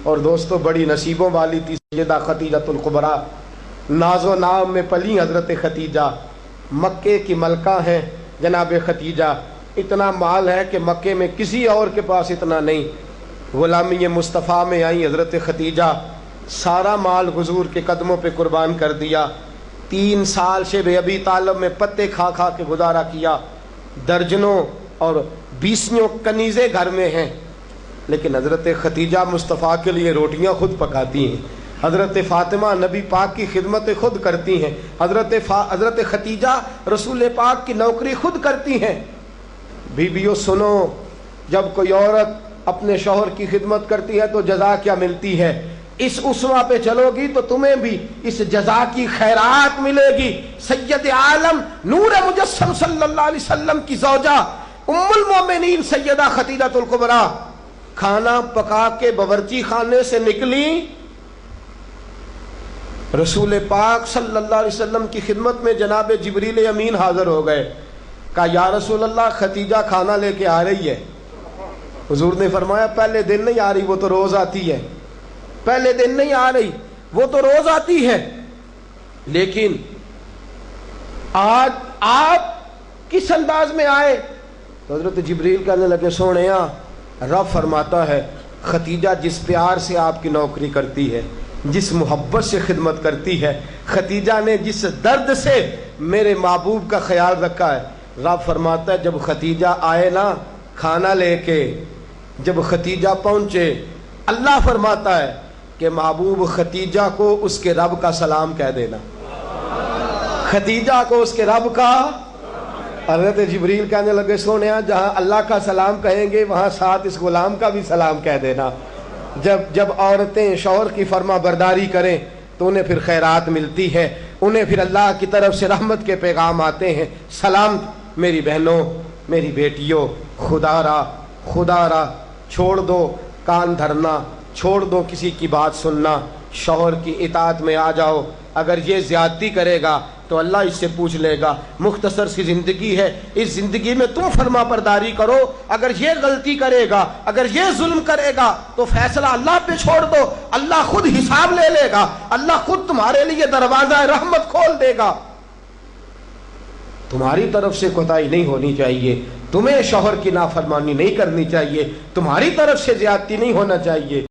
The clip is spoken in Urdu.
اور دوستو بڑی نصیبوں والی تھی سیدہ خدیجۃ الکبریٰ، ناز و نام میں پلی حضرت خدیجہ، مکے کی ملکہ ہیں جناب خدیجہ۔ اتنا مال ہے کہ مکے میں کسی اور کے پاس اتنا نہیں۔ غلامی مصطفیٰ میں آئی حضرت خدیجہ، سارا مال حضور کے قدموں پہ قربان کر دیا۔ 3 سال شیب ابی طالب میں پتے کھا کھا کے گزارا کیا، درجنوں اور 20 کنیزیں گھر میں ہیں، لیکن حضرت خدیجہ مصطفیٰ کے لیے روٹیاں خود پکاتی ہیں، حضرت فاطمہ نبی پاک کی خدمت خود کرتی ہیں، حضرت خدیجہ رسول پاک کی نوکری خود کرتی ہیں۔ بیویوں سنو، جب کوئی عورت اپنے شوہر کی خدمت کرتی ہے تو جزا کیا ملتی ہے؟ اس اسوہ پہ چلو گی تو تمہیں بھی اس جزا کی خیرات ملے گی۔ سید عالم نور مجسم صلی اللہ علیہ وسلم کی زوجہ ام المومنین سیدہ خدیجۃ الکبریٰ کھانا پکا کے باورچی خانے سے نکلی، رسول پاک صلی اللہ علیہ وسلم کی خدمت میں جناب جبریل امین حاضر ہو گئے۔ کہا یا رسول اللہ خدیجہ کھانا لے کے آ رہی ہے۔ حضور نے فرمایا پہلے دن نہیں آ رہی، وہ تو روز آتی ہے۔ پہلے دن نہیں آ رہی، وہ تو روز آتی ہے، لیکن آج آپ کس انداز میں آئے؟ تو حضرت جبریل کہنے لگے سونیا، رب فرماتا ہے خدیجہ جس پیار سے آپ کی نوکری کرتی ہے، جس محبت سے خدمت کرتی ہے، خدیجہ نے جس درد سے میرے محبوب کا خیال رکھا ہے، رب فرماتا ہے جب خدیجہ آئے نا کھانا لے کے، جب خدیجہ پہنچے، اللہ فرماتا ہے کہ محبوب خدیجہ کو اس کے رب کا سلام کہہ دینا، خدیجہ کو اس کے رب کا۔ حضرت جبریل کہنے لگے سونیا جہاں اللہ کا سلام کہیں گے وہاں ساتھ اس غلام کا بھی سلام کہہ دینا۔ جب عورتیں شوہر کی فرما برداری کریں تو انہیں پھر خیرات ملتی ہے، انہیں پھر اللہ کی طرف سے رحمت کے پیغام آتے ہیں۔ سلام میری بہنوں، میری بیٹیوں، خدا را چھوڑ دو کان دھرنا، چھوڑ دو کسی کی بات سننا، شوہر کی اطاعت میں آ جاؤ۔ اگر یہ زیادتی کرے گا تو اللہ اس سے پوچھ لے گا۔ مختصر سی زندگی ہے، اس زندگی میں تم فرما برداری کرو۔ اگر یہ غلطی کرے گا، اگر یہ ظلم کرے گا تو فیصلہ اللہ پہ چھوڑ دو، اللہ خود حساب لے لے گا، اللہ خود تمہارے لیے دروازہ رحمت کھول دے گا۔ تمہاری طرف سے کوتاہی نہیں ہونی چاہیے، تمہیں شوہر کی نافرمانی نہیں کرنی چاہیے، تمہاری طرف سے زیادتی نہیں ہونا چاہیے۔